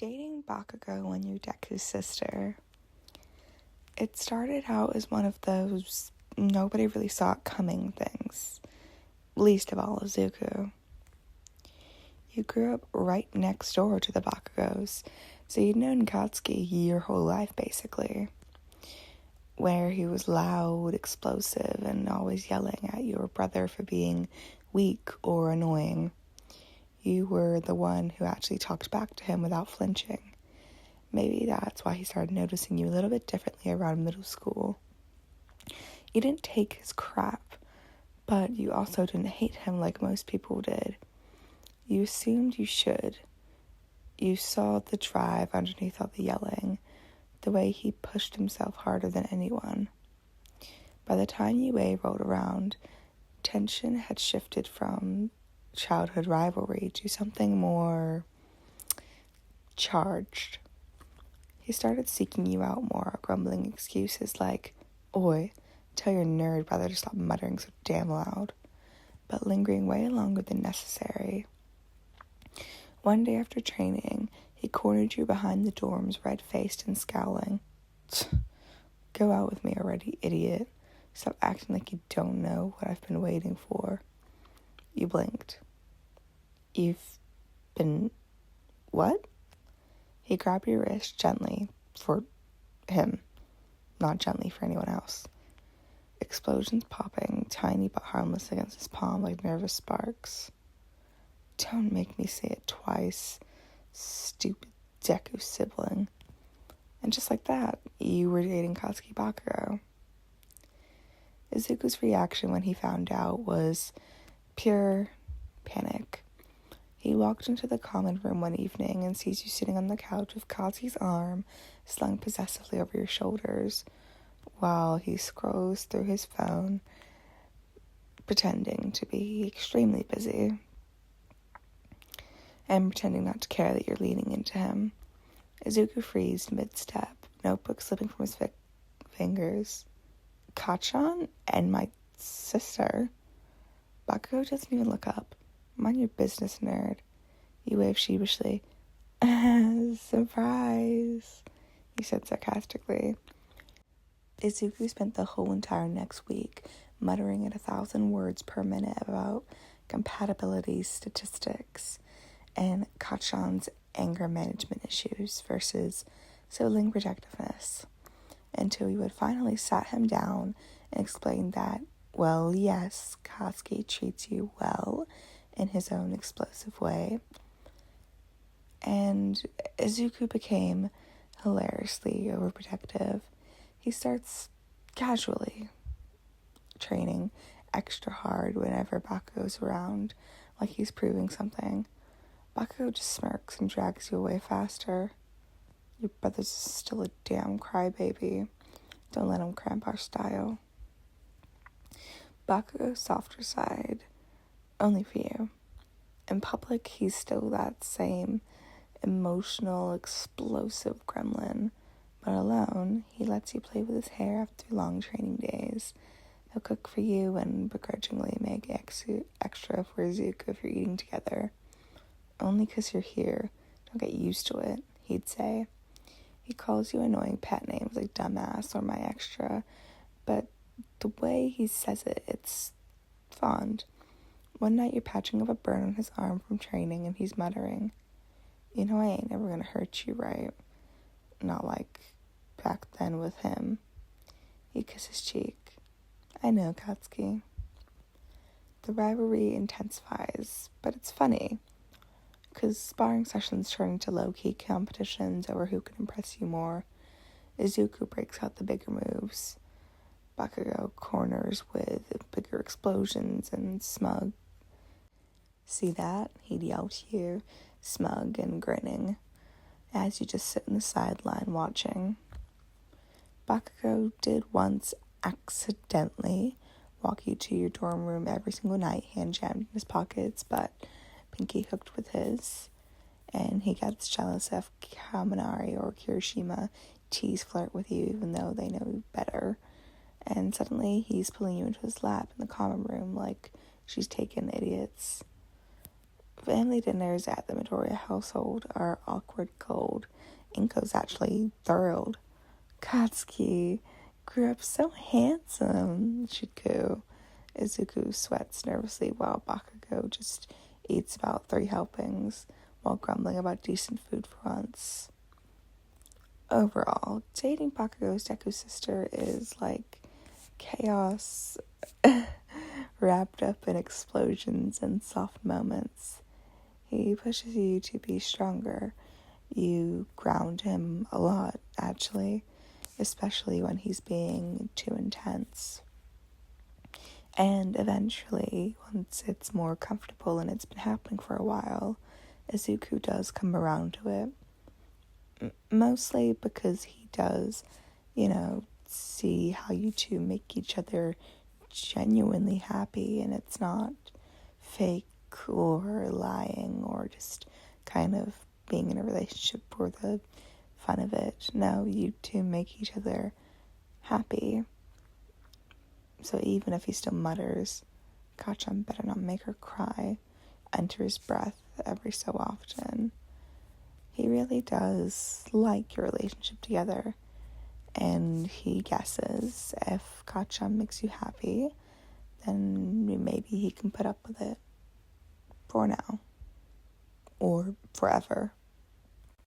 Dating Bakugo and your Deku's sister. It started out as one of those nobody really saw it coming things, least of all Izuku. You grew up right next door to the Bakugos, so you'd known Katsuki your whole life basically, where he was loud, explosive, and always yelling at your brother for being weak or annoying. You were the one who actually talked back to him without flinching. Maybe that's why he started noticing you a little bit differently around middle school. You didn't take his crap, but you also didn't hate him like most people did. You assumed you should. You saw the drive underneath all the yelling, the way he pushed himself harder than anyone. By the time UA rolled around, tension had shifted from childhood rivalry to something more charged. He started seeking you out more, grumbling excuses like, "Oi, tell your nerd brother to stop muttering so damn loud," but lingering way longer than necessary. One day after training, he cornered you behind the dorms, red-faced and scowling. "Go out with me already, idiot. Stop acting like you don't know what I've been waiting for." You blinked. "You've been... what?" He grabbed your wrist gently for him, not gently for anyone else. Explosions popping, tiny but harmless against his palm like nervous sparks. "Don't make me say it twice, stupid Deku sibling." And just like that, you were dating Katsuki Bakugo. Izuku's reaction when he found out was pure panic. He walked into the common room one evening and sees you sitting on the couch with Katsuki's arm slung possessively over your shoulders while he scrolls through his phone, pretending to be extremely busy and pretending not to care that you're leaning into him. Izuku freezed mid-step, notebook slipping from his fingers. "Kachan and my sister?" Bakugo doesn't even look up. "Mind your business, nerd." You waved sheepishly. "Surprise," he said sarcastically. Izuku spent the whole entire next week muttering at 1,000 words per minute about compatibility statistics and Kachan's anger management issues versus sibling protectiveness, until you had finally sat him down and explained that, well, yes, Katsuki treats you well in his own explosive way. And Izuku became hilariously overprotective. He starts casually training extra hard whenever Bakugo's around, like he's proving something. Bakugo just smirks and drags you away faster. Your brother's still a damn crybaby. Don't let him cramp our style. Bakugo's softer side, only for you. In public, he's still that same emotional, explosive gremlin, but alone, he lets you play with his hair after long training days. He'll cook for you and begrudgingly make extra for Izuku if you're eating together. "Only 'cause you're here. Don't get used to it," he'd say. He calls you annoying pet names like dumbass or my extra, but the way he says it, it's fond. One night you're patching up a burn on his arm from training and he's muttering, "You know I ain't never gonna hurt you, right?" Not like back then with him. You kiss his cheek. "I know, Katsuki." The rivalry intensifies, but it's funny, because sparring sessions turn into low-key competitions over who can impress you more. Izuku breaks out the bigger moves. Bakugo corners with bigger explosions and smug. "See that?" he'd yell to you, smug and grinning, as you just sit in the sideline watching. Bakugo did once accidentally walk you to your dorm room every single night, hand jammed in his pockets, but pinky hooked with his, and he gets jealous if Kaminari or Kirishima tease flirt with you even though they know better, and suddenly he's pulling you into his lap in the common room like she's taken idiots. Family dinners at the Midoriya household are awkward cold. Inko's actually thrilled. Katsuki grew up so handsome, Shiku. Izuku sweats nervously while Bakugo just eats about 3 helpings while grumbling about decent food for once. Overall, dating Bakugo's Deku sister is like chaos wrapped up in explosions and soft moments. He pushes you to be stronger. You ground him a lot, actually, especially when he's being too intense. And eventually, once it's more comfortable and it's been happening for a while, Izuku does come around to it. Mostly because he does, see how you two make each other genuinely happy, and it's not fake or lying or just kind of being in a relationship for the fun of it. No, you two make each other happy. So even if he still mutters, Kachan better not make her cry, under his breath every so often, he really does like your relationship together. And he guesses if Kachan makes you happy, then maybe he can put up with it. For now. Or forever.